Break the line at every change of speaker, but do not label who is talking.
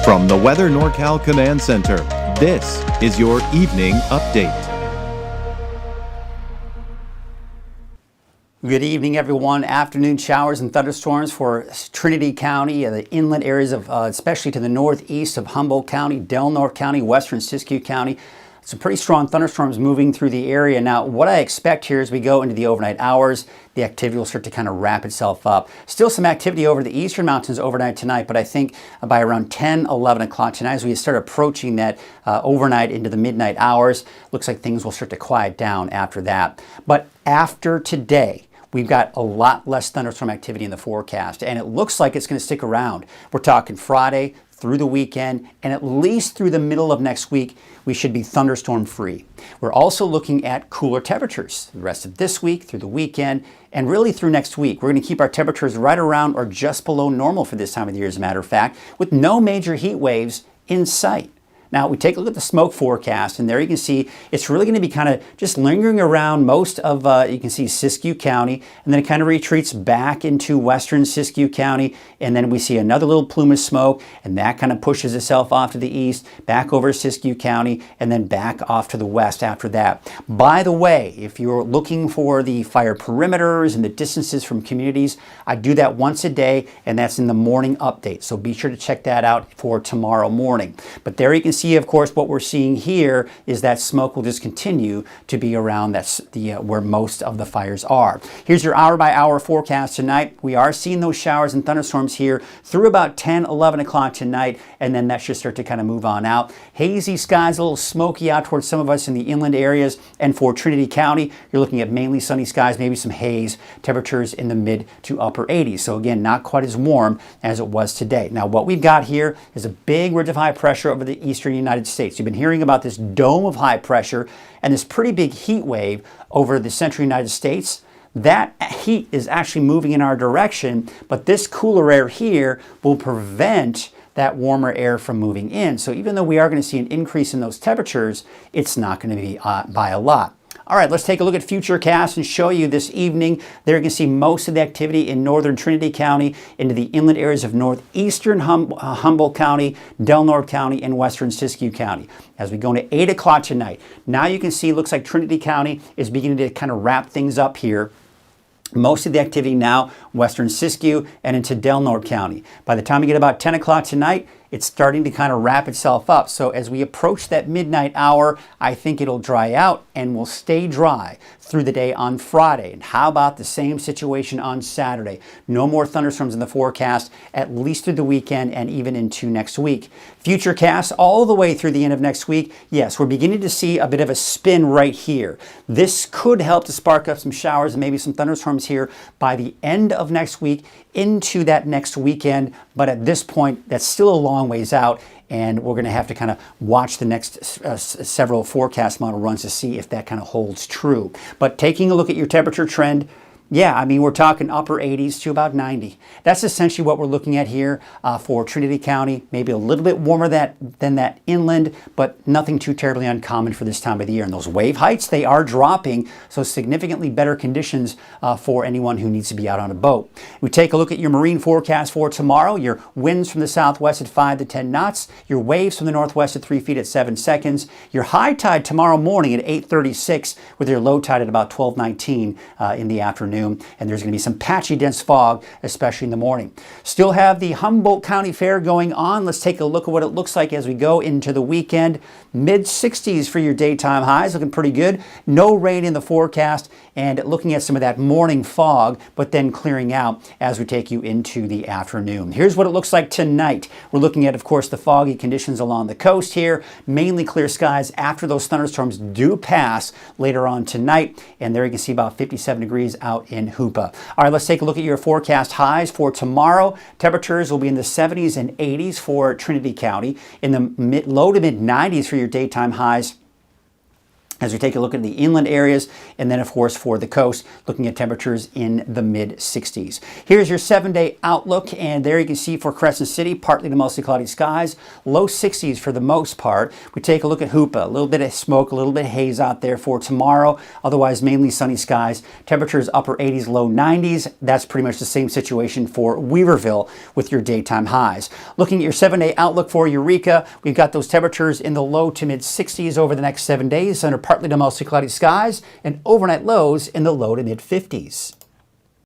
From the Weather NorCal Command Center, this is your evening update.
Good evening, everyone. Afternoon showers and thunderstorms for Trinity County, the inland areas of, especially to the northeast of Humboldt County, Del Norte County, western Siskiyou County. Some pretty strong thunderstorms moving through the area. Now, what I expect here as we go into the overnight hours, the activity will start to kind of wrap itself up. Still some activity over the eastern mountains overnight tonight, but I think by around 10, 11 o'clock tonight, as we start approaching that overnight into the midnight hours, looks like things will start to quiet down after that. But after today, we've got a lot less thunderstorm activity in the forecast, and it looks like it's going to stick around. We're talking Friday through the weekend, and at least through the middle of next week, we should be thunderstorm free. We're also looking at cooler temperatures the rest of this week, through the weekend, and really through next week. We're going to keep our temperatures right around or just below normal for this time of the year, as a matter of fact, with no major heat waves in sight. Now, we take a look at the smoke forecast, and there you can see it's really going to be kind of just lingering around most of, you can see Siskiyou County, and then it kind of retreats back into western Siskiyou County, and then we see another little plume of smoke, and that kind of pushes itself off to the east, back over Siskiyou County, and then back off to the west after that. By the way, if you're looking for the fire perimeters and the distances from communities, I do that once a day, and that's in the morning update, so be sure to check that out for tomorrow morning. But there you can see, of course, what we're seeing here is that smoke will just continue to be around where most of the fires are. Here's your hour-by-hour forecast tonight. We are seeing those showers and thunderstorms here through about 10, 11 o'clock tonight, and then that should start to kind of move on out. Hazy skies, a little smoky out towards some of us in the inland areas, and for Trinity County, you're looking at mainly sunny skies, maybe some haze, temperatures in the mid to upper 80s. So again, not quite as warm as it was today. Now, what we've got here is a big ridge of high pressure over the eastern United States. You've been hearing about this dome of high pressure and this pretty big heat wave over the central United States. That heat is actually moving in our direction, but this cooler air here will prevent that warmer air from moving in. So even though we are going to see an increase in those temperatures, it's not going to be by a lot. All right, let's take a look at Futurecast and show you this evening. There you can see most of the activity in northern Trinity County into the inland areas of northeastern Humboldt County, Del Norte County, and western Siskiyou County. As we go into 8 o'clock tonight, now you can see, looks like Trinity County is beginning to kind of wrap things up here. Most of the activity now, western Siskiyou and into Del Norte County. By the time you get about 10 o'clock tonight, it's starting to kind of wrap itself up. So as we approach that midnight hour, I think it'll dry out and will stay dry through the day on Friday. And how about the same situation on Saturday? No more thunderstorms in the forecast, at least through the weekend and even into next week. Futurecast all the way through the end of next week. Yes, we're beginning to see a bit of a spin right here. This could help to spark up some showers and maybe some thunderstorms here by the end of next week into that next weekend. But at this point, that's still a long ways out, and we're going to have to kind of watch the next several forecast model runs to see if that kind of holds true. But taking a look at your temperature trend, yeah, I mean, we're talking upper 80s to about 90. That's essentially what we're looking at here for Trinity County. Maybe a little bit warmer than that inland, but nothing too terribly uncommon for this time of the year. And those wave heights, they are dropping, so significantly better conditions for anyone who needs to be out on a boat. We take a look at your marine forecast for tomorrow. Your winds from the southwest at 5 to 10 knots. Your waves from the northwest at 3 feet at 7 seconds. Your high tide tomorrow morning at 8:36 with your low tide at about 12:19 in the afternoon. And there's going to be some patchy dense fog, especially in the morning. Still have the Humboldt County Fair going on. Let's take a look at what it looks like as we go into the weekend. Mid-60s for your daytime highs, looking pretty good. No rain in the forecast, and looking at some of that morning fog, but then clearing out as we take you into the afternoon. Here's what it looks like tonight. We're looking at, of course, the foggy conditions along the coast here. Mainly clear skies after those thunderstorms do pass later on tonight. And there you can see about 57 degrees out in Hoopa. All right, let's take a look at your forecast highs for tomorrow. Temperatures will be in the 70s and 80s for Trinity County, in the low to mid 90s for your daytime highs as we take a look at the inland areas, and then of course for the coast, looking at temperatures in the mid 60s. Here's your 7-day outlook, and there you can see for Crescent City, partly to mostly cloudy skies, low 60s for the most part. We take a look at Hoopa, a little bit of smoke, a little bit of haze out there for tomorrow, otherwise mainly sunny skies. Temperatures upper 80s, low 90s. That's pretty much the same situation for Weaverville with your daytime highs. Looking at your 7-day outlook for Eureka, we've got those temperatures in the low to mid 60s over the next 7 days under partly to mostly cloudy skies, and overnight lows in the low to mid 50s.